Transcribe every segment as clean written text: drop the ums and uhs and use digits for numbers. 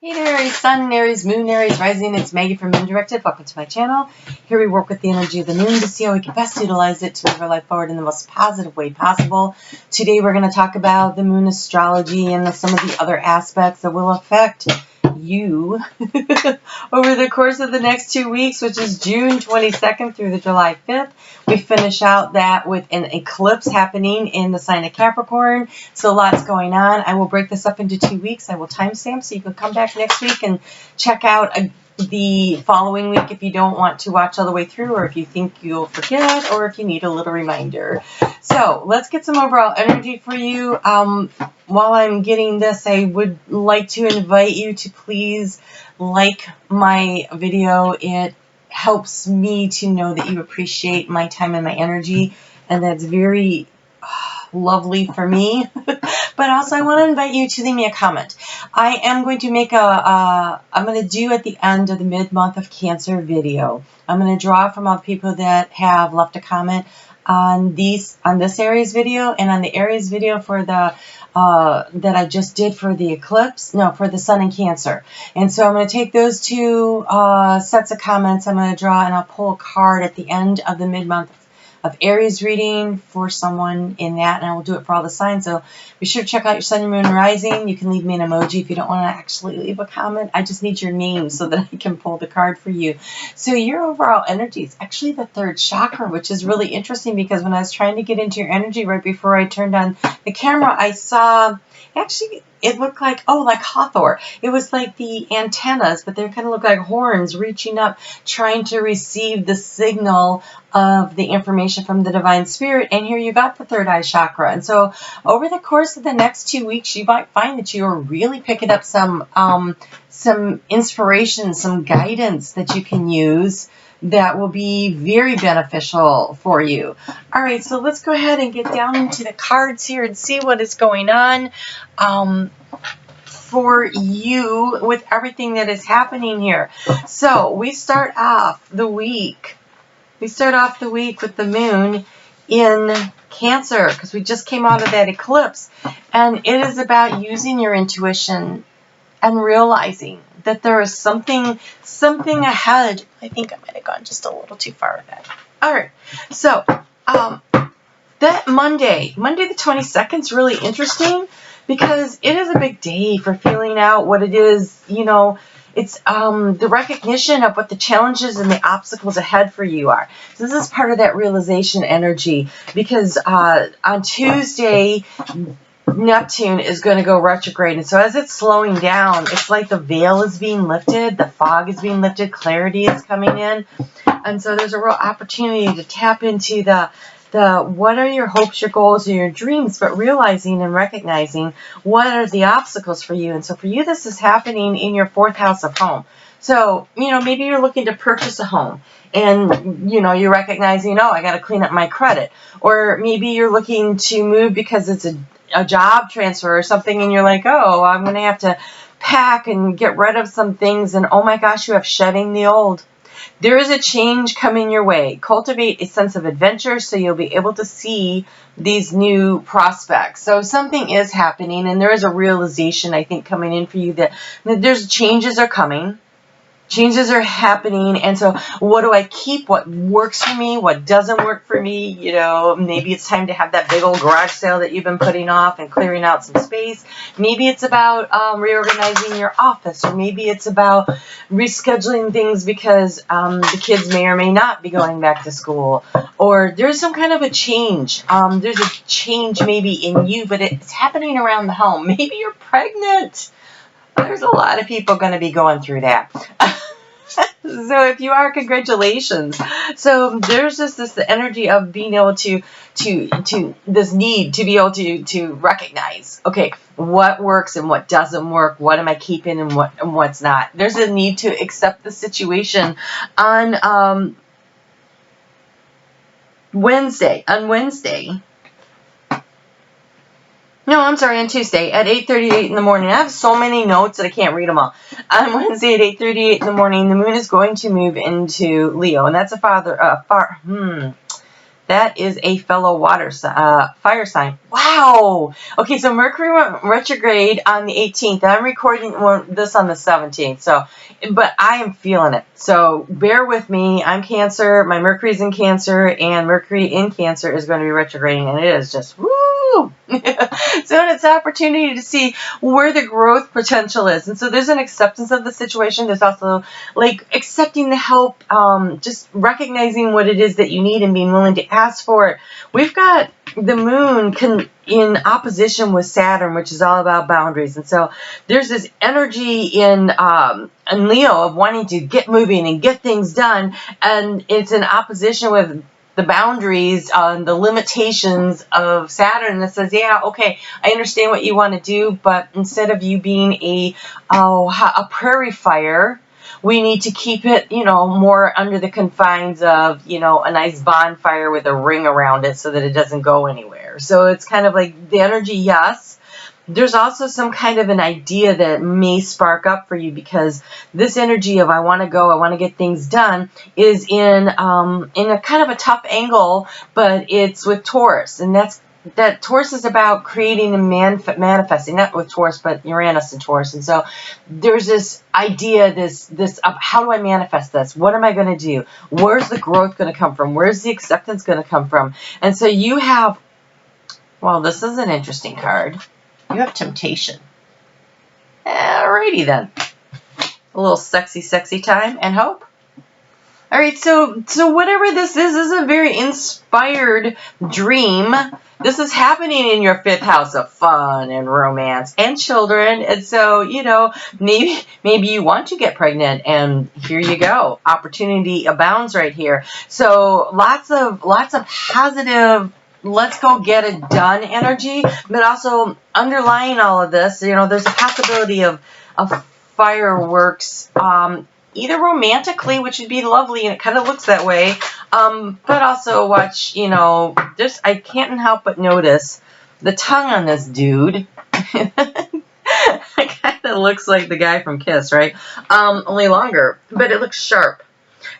Hey there, Aries Sun, Aries Moon, Aries Rising. It's Maggie from Moon Directed. Welcome to my channel. Here we work with the energy of the moon to see how we can best utilize it to move our life forward in the most positive way possible. Today we're going to talk about the Moon Astrology and some of the other aspects that will affect you over the course of the next 2 weeks, which is June 22nd through the July 5th. We finish out that with an eclipse happening in the sign of Capricorn. So lots going on. I will break this up into 2 weeks. I will timestamp so you can come back next week and check out the following week if you don't want to watch all the way through, or if you think you'll forget, or if you need a little reminder. So let's get some overall energy for you. While I'm getting this, I would like to invite you to please like my video. It helps me to know that you appreciate my time and my energy, and that's very lovely for me. But also I want to invite you to leave me a comment. I am going to make I'm going to do at the end of the mid-month of Cancer video. I'm going to draw from all the people that have left a comment on this Aries video and on the Aries video for the that I just did for the eclipse, for the Sun in Cancer. And so I'm going to take those two sets of comments. I'm going to draw and I'll pull a card at the end of the mid-month of Aries reading for someone in that, and I will do it for all the signs. So be sure to check out your Sun, Moon, Rising. You can leave me an emoji if you don't want to actually leave a comment. I just need your name so that I can pull the card for you. So your overall energy is actually the third chakra, which is really interesting because when I was trying to get into your energy right before I turned on the camera, I saw actually it looked like, like Hathor. It was like the antennas, but they kind of look like horns reaching up, trying to receive the signal of the information from the divine spirit. And here you got the third eye chakra. And so over the course of the next 2 weeks, you might find that you are really picking up some inspiration, some guidance that you can use that will be very beneficial for you. All right, so let's go ahead and get down into the cards here and see what is going on for you with everything that is happening here. So we start off the week. with the moon in Cancer because we just came out of that eclipse, and it is about using your intuition and realizing that there is something ahead. I think I might have gone just a little too far with that. All right, so that Monday the 22nd is really interesting because it is a big day for feeling out what it is, it's the recognition of what the challenges and the obstacles ahead for you are. So this is part of that realization energy because on Tuesday, Neptune is going to go retrograde. And so as it's slowing down, it's like the veil is being lifted, the fog is being lifted, clarity is coming in. And so there's a real opportunity to tap into the what are your hopes, your goals, or your dreams, but realizing and recognizing what are the obstacles for you. And so for you, this is happening in your 4th house of home. So, maybe you're looking to purchase a home and, you're recognizing, I got to clean up my credit. Or maybe you're looking to move because it's a job transfer or something, and you're like, I'm going to have to pack and get rid of some things, and oh my gosh, you have shedding the old. There is a change coming your way. Cultivate a sense of adventure so you'll be able to see these new prospects. So something is happening, and there is a realization, I think, coming in for you that there's changes are coming. Changes are happening, and so what do I keep? What works for me? What doesn't work for me? Maybe it's time to have that big old garage sale that you've been putting off and clearing out some space. Maybe it's about reorganizing your office, or maybe it's about rescheduling things because the kids may or may not be going back to school, or there's some kind of a change. There's a change maybe in you, but it's happening around the home. Maybe you're pregnant. There's a lot of people going to be going through that. So if you are, congratulations. So there's just this energy of being able to this need to be able to recognize, okay, what works and what doesn't work, what am I keeping and what's not. There's a need to accept the situation on Wednesday. No, I'm sorry, on Tuesday at 8:38 in the morning. I have so many notes that I can't read them all. On Wednesday at 8:38 in the morning, the moon is going to move into Leo, and that's That is a fellow fire sign. Wow. Okay, so Mercury went retrograde on the 18th. I'm recording this on the 17th. So, but I am feeling it. So bear with me. I'm Cancer. My Mercury's in Cancer, and Mercury in Cancer is going to be retrograding, and it is just woo. So it's an opportunity to see where the growth potential is. And so there's an acceptance of the situation. There's also like accepting the help, just recognizing what it is that you need and being willing to ask for it. We've got the moon in opposition with Saturn, which is all about boundaries. And so there's this energy in Leo of wanting to get moving and get things done. And it's in opposition with the boundaries, the limitations of Saturn that says, yeah, okay, I understand what you want to do, but instead of you being a prairie fire, we need to keep it, more under the confines of, a nice bonfire with a ring around it so that it doesn't go anywhere. So it's kind of like the energy, yes. There's also some kind of an idea that may spark up for you, because this energy of I want to go, I want to get things done is in a kind of a tough angle, but it's with Taurus, and that Taurus is about creating and manifesting, not with Taurus, but Uranus and Taurus. And so there's this idea, this of how do I manifest this? What am I going to do? Where's the growth going to come from? Where's the acceptance going to come from? And so you have, well, this is an interesting card. You have temptation. Alrighty then. A little sexy, sexy time and hope. All right, so whatever this is a very inspired dream. This is happening in your 5th house of fun and romance and children. And so, maybe you want to get pregnant, and here you go. Opportunity abounds right here. So lots of positive, let's go get it done energy, but also underlying all of this, there's a possibility of fireworks, either romantically, which would be lovely, and it kind of looks that way, but also watch, I can't help but notice the tongue on this dude. It kind of looks like the guy from Kiss, right? Only longer, but it looks sharp.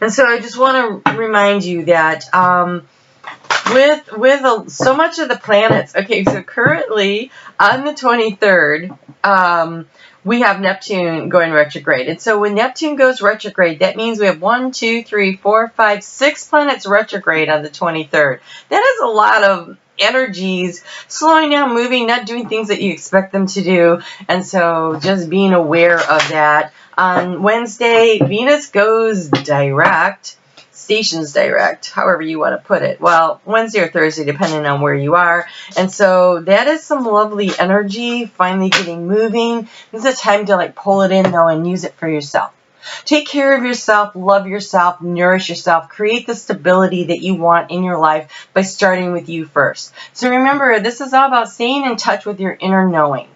And so I just want to remind you that with so much of the planets, okay, so currently on the 23rd, we have Neptune going retrograde. And so when Neptune goes retrograde, that means we have 1, 2, 3, 4, 5, 6 planets retrograde on the 23rd. That is a lot of energies slowing down, moving, not doing things that you expect them to do. And so just being aware of that. On Wednesday, Venus goes direct. Stations direct, however you want to put it. Well, Wednesday or Thursday, depending on where you are. And so that is some lovely energy, finally getting moving. This is a time to pull it in though and use it for yourself. Take care of yourself, love yourself, nourish yourself, create the stability that you want in your life by starting with you first. So remember, this is all about staying in touch with your inner knowing,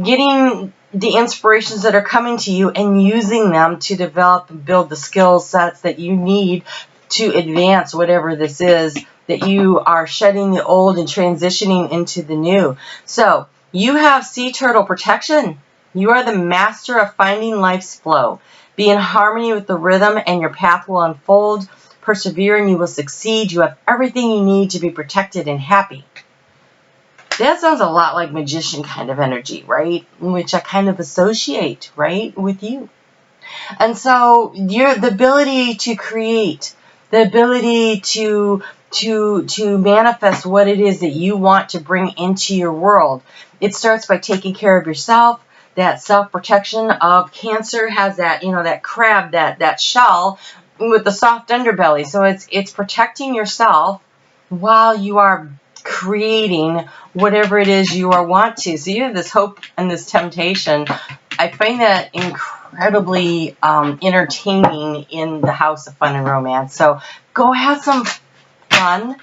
getting the inspirations that are coming to you and using them to develop and build the skill sets that you need to advance whatever this is that you are shedding the old and transitioning into the new. So you have sea turtle protection. You are the master of finding life's flow. Be in harmony with the rhythm and your path will unfold. Persevere and you will succeed. You have everything you need to be protected and happy. That sounds a lot like magician kind of energy, right? Which I kind of associate, right, with you. And so the ability to create, the ability to manifest what it is that you want to bring into your world. It starts by taking care of yourself. That self-protection of Cancer has that, that crab, that shell with the soft underbelly. So it's protecting yourself while you are creating whatever it is you want to. So you have this hope and this temptation. I find that incredibly entertaining in the house of fun and romance. So go have some fun,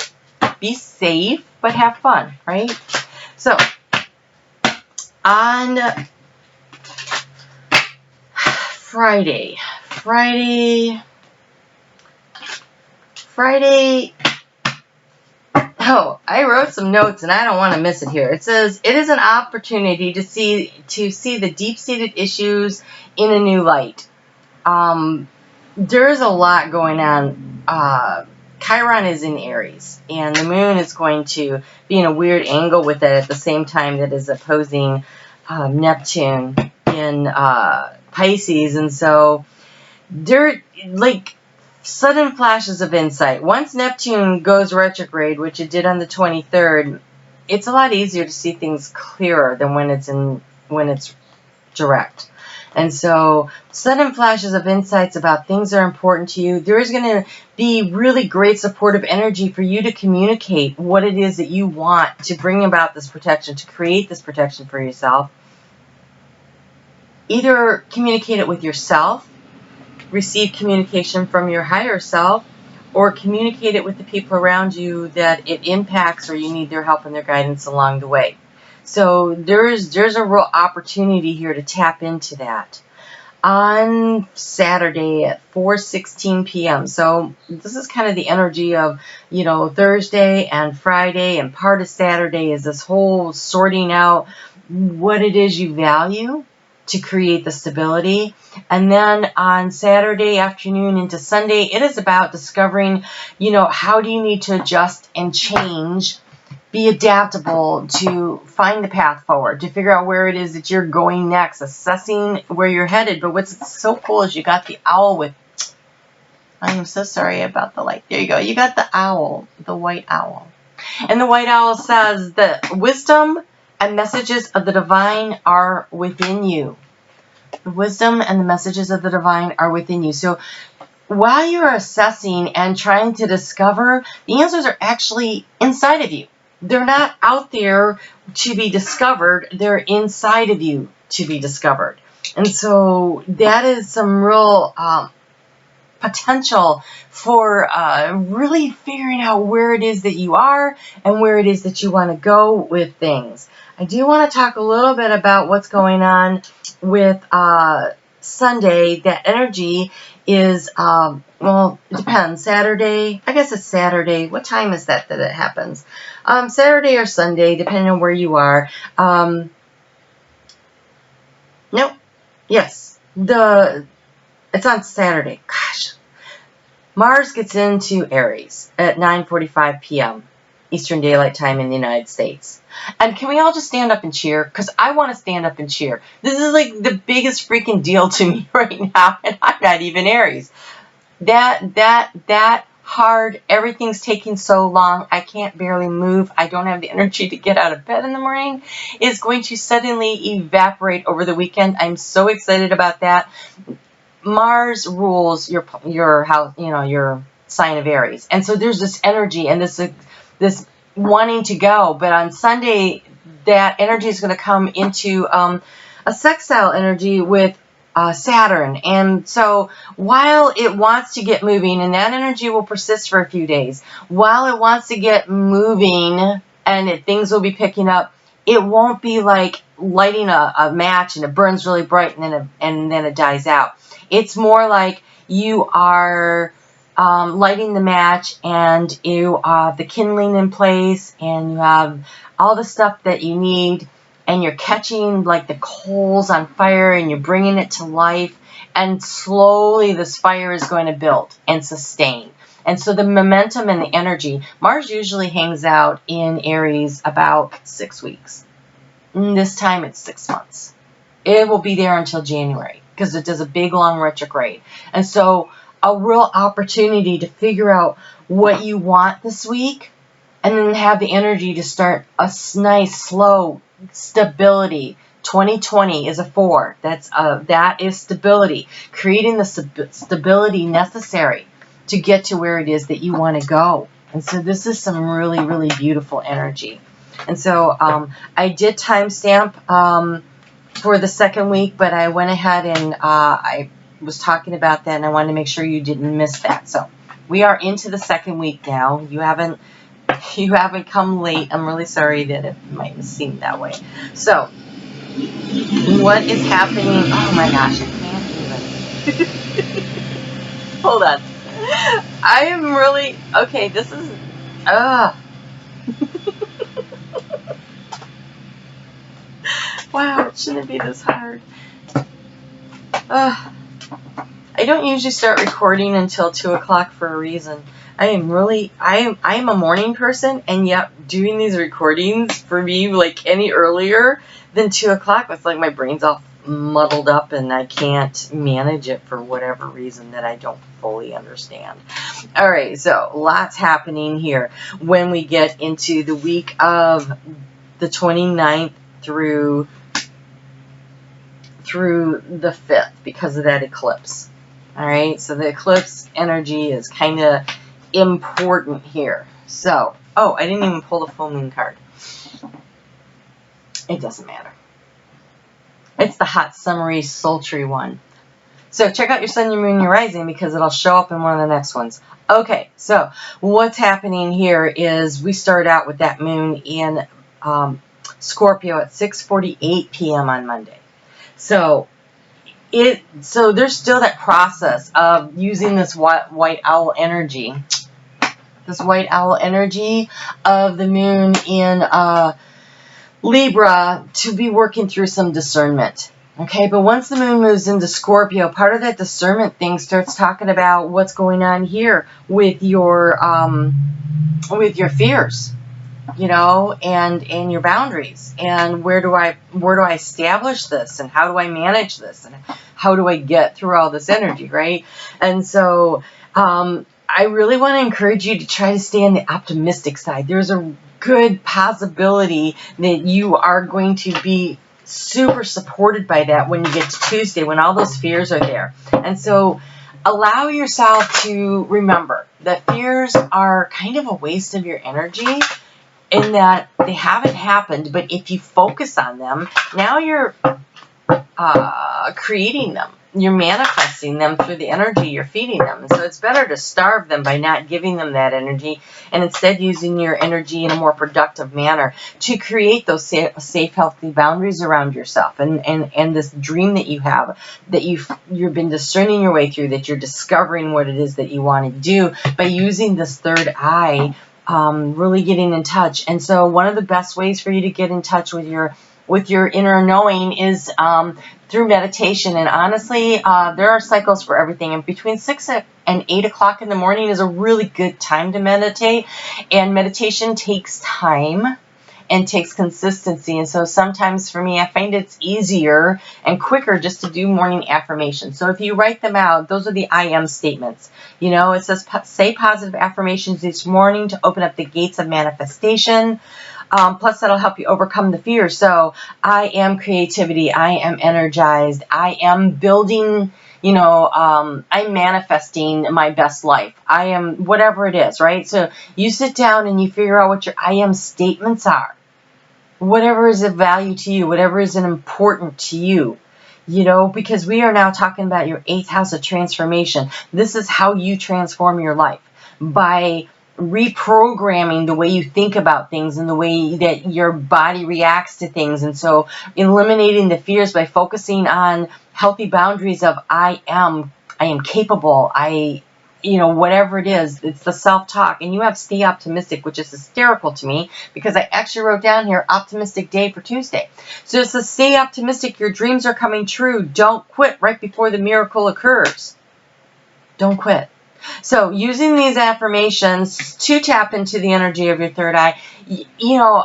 be safe, but have fun, right? So on Friday, oh, I wrote some notes and I don't want to miss it here. It says, it is an opportunity to see the deep-seated issues in a new light. There is a lot going on Chiron is in Aries, and the moon is going to be in a weird angle with it at the same time that is opposing Neptune in Pisces. And so there, like, sudden flashes of insight. Once Neptune goes retrograde, which it did on the 23rd, it's a lot easier to see things clearer than when it's direct. And so sudden flashes of insights about things that are important to you. There is going to be really great supportive energy for you to communicate what it is that you want to bring about this protection, to create this protection for yourself. Either communicate it with yourself, receive communication from your higher self, or communicate it with the people around you that it impacts or you need their help and their guidance along the way. So there's a real opportunity here to tap into that on Saturday at 4:16 p.m. So this is kind of the energy of, Thursday and Friday, and part of Saturday is this whole sorting out what it is you value to create the stability. And then on Saturday afternoon into Sunday, it is about discovering, how do you need to adjust and change, be adaptable to find the path forward, to figure out where it is that you're going next, assessing where you're headed. But what's so cool is you got the owl with, I am so sorry about the light. There you go. You got the owl, the white owl. And the white owl says that wisdom and messages of the divine are within you. The wisdom and the messages of the divine are within you. So while you're assessing and trying to discover, the answers are actually inside of you. They're not out there to be discovered. They're inside of you to be discovered. And so that is some real potential for really figuring out where it is that you are and where it is that you want to go with things. I do want to talk a little bit about what's going on with Sunday. That energy is, it depends. Saturday, I guess it's Saturday. What time is that it happens? Saturday or Sunday, depending on where you are. Nope. Yes. It's on Saturday. Gosh. Mars gets into Aries at 9:45 p.m. Eastern Daylight Time in the United States. And can we all just stand up and cheer? Because I want to stand up and cheer. This is like the biggest freaking deal to me right now, and I'm not even Aries. That hard, everything's taking so long, I can't barely move, I don't have the energy to get out of bed in the morning, is going to suddenly evaporate over the weekend. I'm so excited about that. Mars rules your house, your sign of Aries. And so there's this energy and this wanting to go. But on Sunday, that energy is going to come into a sextile energy with Saturn. And so while it wants to get moving, and that energy will persist for a few days, while it wants to get moving and things will be picking up, it won't be like lighting a match and it burns really bright and then it dies out. It's more like you are lighting the match and you have the kindling in place and you have all the stuff that you need, and you're catching like the coals on fire and you're bringing it to life, and slowly this fire is going to build and sustain. And so the momentum and the energy, Mars usually hangs out in Aries about 6 weeks. This time it's 6 months. It will be there until January because it does a big long retrograde. And so a real opportunity to figure out what you want this week, and then have the energy to start a nice slow stability. 2020 is a 4. That is stability, creating the stability necessary to get to where it is that you want to go. And so this is some really, really beautiful energy. And so I did timestamp for the second week, but I went ahead and I was talking about that, and I wanted to make sure you didn't miss that. So we are into the second week now. You haven't come late. I'm really sorry that it might have seemed that way. So what is happening? Oh my gosh, I can't even. Hold on. I am really okay. This is wow, it shouldn't be this hard. I don't usually start recording until 2 o'clock for a reason. I'm a morning person, and yet doing these recordings for me, like any earlier than 2 o'clock, it's like my brain's all muddled up and I can't manage it for whatever reason that I don't fully understand. All right, so lots happening here when we get into the week of the 29th through the 5th because of that eclipse. All right, so the eclipse energy is kind of important here. So, oh, I didn't even pull the full moon card. It doesn't matter. It's the hot, summery, sultry one. So check out your sun, your moon, your rising, because it'll show up in one of the next ones. Okay, so what's happening here is we start out with that moon in Scorpio at 6:48 p.m. on Monday. So there's still that process of using this white owl energy. This white owl energy of the moon in Libra to be working through some discernment. Okay, but once the moon moves into Scorpio, part of that discernment thing starts talking about what's going on here with your fears, you know, and your boundaries, and where do I establish this, and how do I manage this, and how do I get through all this energy, right? And so I really want to encourage you to try to stay on the optimistic side. There's a good possibility that you are going to be super supported by that when you get to Tuesday, when all those fears are there. And so allow yourself to remember that fears are kind of a waste of your energy, in that they haven't happened, but if you focus on them, now you're creating them. You're manifesting them through the energy you're feeding them. And so it's better to starve them by not giving them that energy, and instead using your energy in a more productive manner to create those safe, healthy boundaries around yourself, and this dream that you have, that you've been discerning your way through, that you're discovering what it is that you want to do by using this third eye, really getting in touch. And so one of the best ways for you to get in touch with your inner knowing is through meditation. And honestly, there are cycles for everything. And between 6 and 8 o'clock in the morning is a really good time to meditate. And meditation takes time and takes consistency. And so sometimes for me, I find it's easier and quicker just to do morning affirmations. So if you write them out, those are the I am statements. You know, it says say positive affirmations each morning to open up the gates of manifestation. Plus, that'll help you overcome the fear. So I am creativity. I am energized. I am building, you know, I'm manifesting my best life. I am whatever it is, right? So you sit down and you figure out what your I am statements are. Whatever is of value to you, whatever is important to you, you know, because we are now talking about your 8th house of transformation. This is how you transform your life, by reprogramming the way you think about things and the way that your body reacts to things. And so eliminating the fears by focusing on healthy boundaries of I am capable, you know, whatever it is, it's the self-talk. And you have stay optimistic, which is hysterical to me because I actually wrote down here optimistic day for Tuesday. So it's to stay optimistic. Your dreams are coming true. Don't quit right before the miracle occurs. Don't quit. So using these affirmations to tap into the energy of your third eye, you know,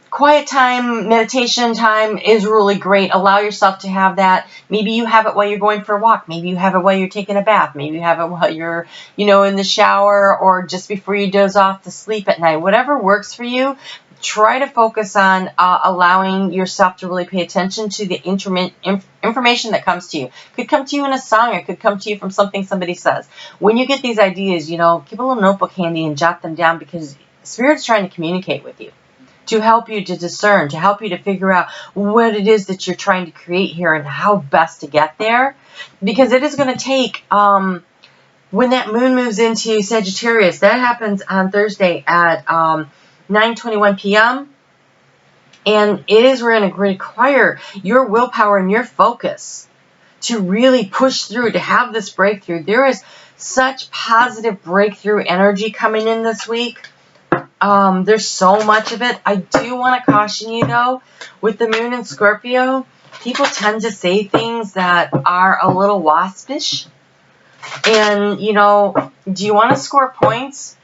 quiet time, meditation time is really great. Allow yourself to have that. Maybe you have it while you're going for a walk. Maybe you have it while you're taking a bath. Maybe you have it while you're, you know, in the shower, or just before you doze off to sleep at night. Whatever works for you. Try to focus on allowing yourself to really pay attention to the information that comes to you. It could come to you in a song. It could come to you from something somebody says. When you get these ideas, you know, keep a little notebook handy and jot them down, because Spirit's trying to communicate with you, to help you to discern, to help you to figure out what it is that you're trying to create here and how best to get there. Because it is going to take, when that moon moves into Sagittarius, that happens on Thursday at 9:21 p.m. And it is going to require your willpower and your focus to really push through, to have this breakthrough. There is such positive breakthrough energy coming in this week. There's so much of it. I do want to caution you, though, with the moon in Scorpio, people tend to say things that are a little waspish. And, you know, do you want to score points?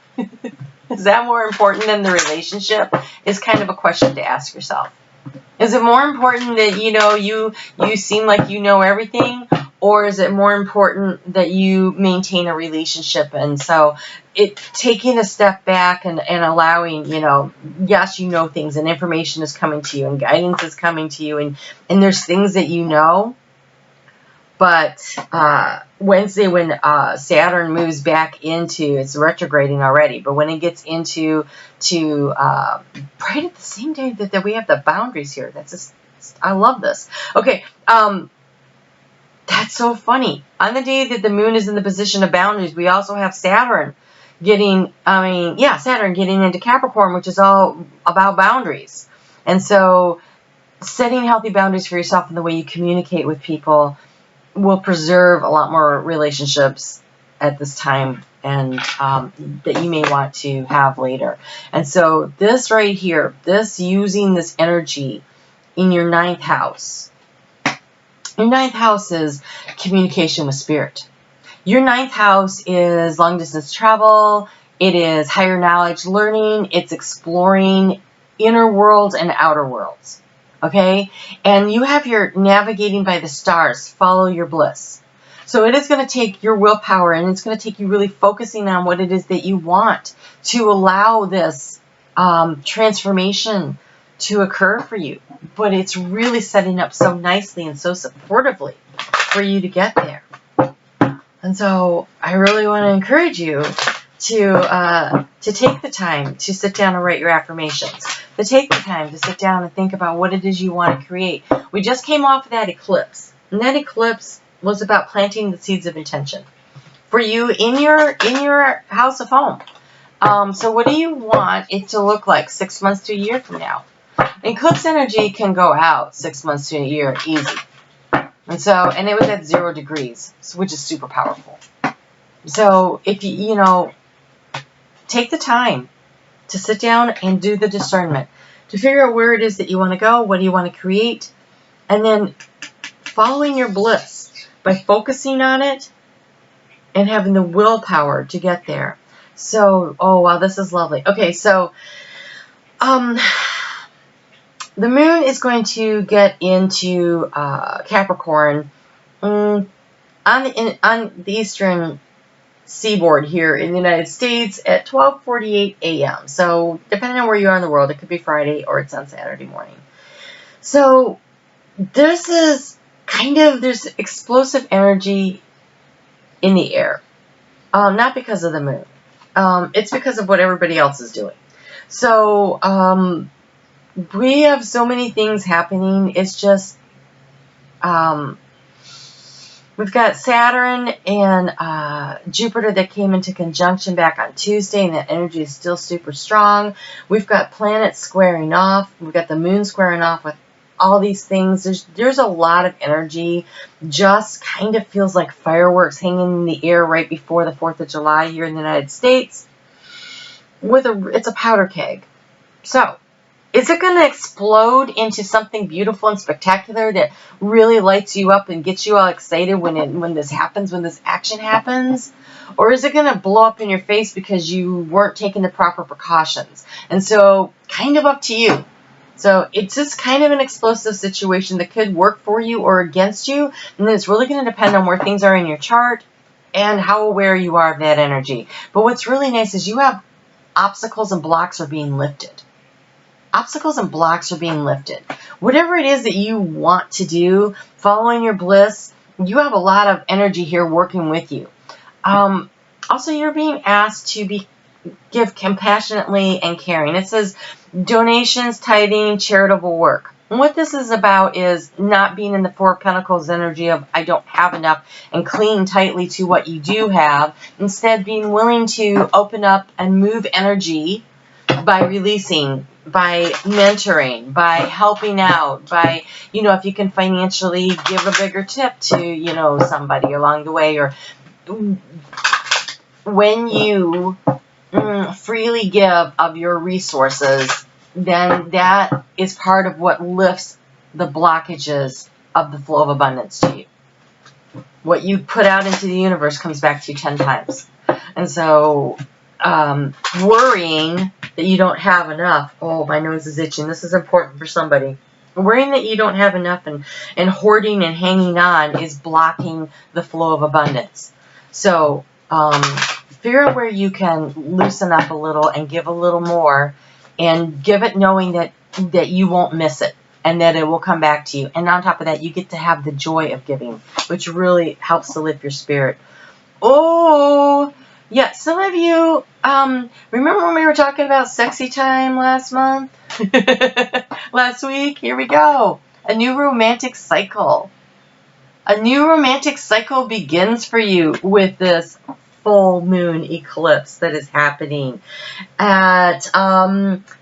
Is that more important than the relationship? Is kind of a question to ask yourself. Is it more important that, you know, you seem like you know everything, or is it more important that you maintain a relationship? And so taking a step back and allowing, you know, yes, you know things and information is coming to you and guidance is coming to you and there's things that you know. But Wednesday, when Saturn moves back into, it's retrograding already, but when it gets into right at the same day that we have the boundaries here, that's just, I love this. Okay, that's so funny. On the day that the moon is in the position of boundaries, we also have Saturn getting into Capricorn, which is all about boundaries. And so setting healthy boundaries for yourself and the way you communicate with people will preserve a lot more relationships at this time and that you may want to have later. And so this right here, using this energy in your 9th house. Your 9th house is communication with spirit. Your 9th house is long distance travel. It is higher knowledge learning. It's exploring inner worlds and outer worlds. Okay? And you have your navigating by the stars, follow your bliss. So it is going to take your willpower, and it's going to take you really focusing on what it is that you want to allow this transformation to occur for you. But it's really setting up so nicely and so supportively for you to get there. And so I really want to encourage you to take the time to sit down and write your affirmations, to take the time to sit down and think about what it is you want to create. We just came off of that eclipse, and that eclipse was about planting the seeds of intention for you in your house of home. So what do you want it to look like 6 months to a year from now? Eclipse energy can go out 6 months to a year easy. And it was at 0 degrees, which is super powerful. So if you take the time to sit down and do the discernment, to figure out where it is that you want to go, what do you want to create, and then following your bliss by focusing on it and having the willpower to get there. So, oh wow, this is lovely. Okay, so the moon is going to get into Capricorn on the eastern seaboard here in the United States at 12:48 a.m. So depending on where you are in the world, it could be Friday or it's on Saturday morning. So this is there's explosive energy in the air. Not because of the moon. It's because of what everybody else is doing. So we have so many things happening. It's just we've got Saturn and Jupiter that came into conjunction back on Tuesday, and that energy is still super strong. We've got planets squaring off. We've got the moon squaring off with all these things. There's a lot of energy. Just kind of feels like fireworks hanging in the air right before the 4th of July here in the United States. It's a powder keg. So, is it going to explode into something beautiful and spectacular that really lights you up and gets you all excited when this happens, when this action happens? Or is it going to blow up in your face because you weren't taking the proper precautions? And so, kind of up to you. So, it's just kind of an explosive situation that could work for you or against you. And then it's really going to depend on where things are in your chart and how aware you are of that energy. But what's really nice is you have obstacles and blocks are being lifted. Obstacles and blocks are being lifted. Whatever it is that you want to do, following your bliss, you have a lot of energy here working with you. Also, you're being asked to give compassionately and caring. It says donations, tithing, charitable work. And what this is about is not being in the Four of Pentacles energy of I don't have enough and clinging tightly to what you do have. Instead, being willing to open up and move energy by releasing, by mentoring, by helping out, by, if you can financially give a bigger tip to, somebody along the way, or when you freely give of your resources, then that is part of what lifts the blockages of the flow of abundance to you. what you put out into the universe comes back to you 10 times. And so worrying that you don't have enough. Oh, my nose is itching. This is important for somebody. Worrying that you don't have enough and hoarding and hanging on is blocking the flow of abundance. So figure out where you can loosen up a little and give a little more, and give it knowing that you won't miss it and that it will come back to you. And on top of that, you get to have the joy of giving, which really helps to lift your spirit. Oh, yeah, some of you, remember when we were talking about sexy time last month? Last week? Here we go. A new romantic cycle. A new romantic cycle begins for you with this full moon eclipse that is happening at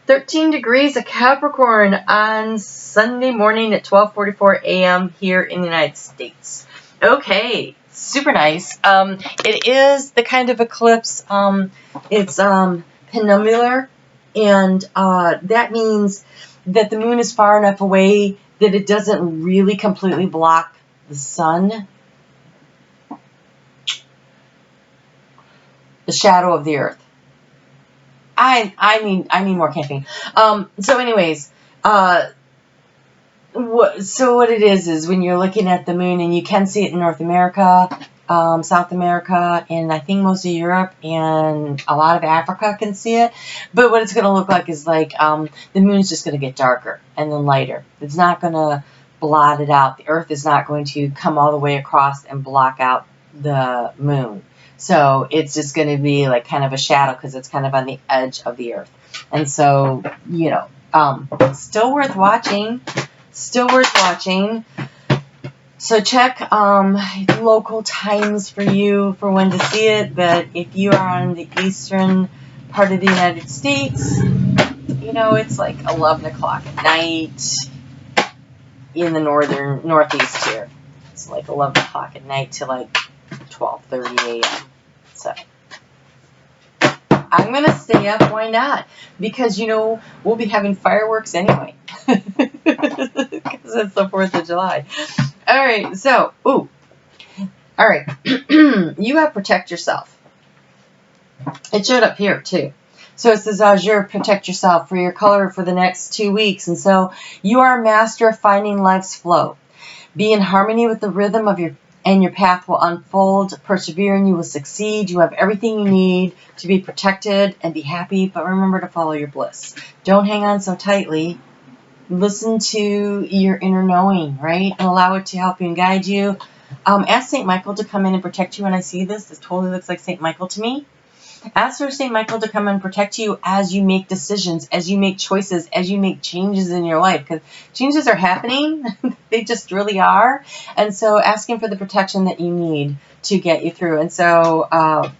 13 degrees of Capricorn on Sunday morning at 12:44 a.m. here in the United States. Okay. Super nice. It is the kind of eclipse, it's penumbral, and that means that the moon is far enough away that it doesn't really completely block the sun, the shadow of the earth. I need more caffeine. So anyways, what it is when you're looking at the moon, and you can see it in North America, South America, and I think most of Europe, and a lot of Africa can see it. But what it's going to look like is like the moon's just going to get darker and then lighter. It's not going to blot it out. The earth is not going to come all the way across and block out the moon. So it's just going to be like kind of a shadow because it's kind of on the edge of the earth. And so, you know, still worth watching. Still worth watching. So check local times for you for when to see it. But if you are on the eastern part of the United States, you know, it's like 11 o'clock at night in the northeast here. It's like 11 o'clock at night to like 12:30 a.m. So I'm going to stay up. Why not? Because, you know, we'll be having fireworks anyway. Because it's the 4th of July. All right. So, all right. You have protect yourself. It showed up here too. So it says Azure, protect yourself for your color for the next 2 weeks. And so you are a master of finding life's flow. Be in harmony with the rhythm of your path will unfold. Persevere and you will succeed. You have everything you need to be protected and be happy, but remember to follow your bliss. Don't hang on so tightly. Listen to your inner knowing, right? And allow it to help you and guide you. Ask St. Michael to come in and protect you when I see this. This totally looks like St. Michael to me. Ask for St. Michael to come and protect you as you make decisions, as you make choices, as you make changes in your life. Because changes are happening. They just really are. And so asking for the protection that you need to get you through. And so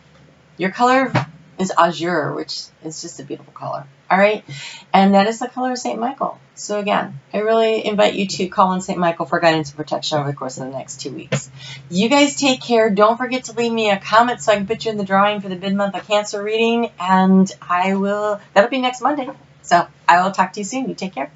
your color is azure, which is just a beautiful color. All right. And that is the color of St. Michael. So again, I really invite you to call on St. Michael for guidance and protection over the course of the next 2 weeks. You guys take care. Don't forget to leave me a comment so I can put you in the drawing for the mid-month of Cancer reading. And that'll be next Monday. So I will talk to you soon. You take care.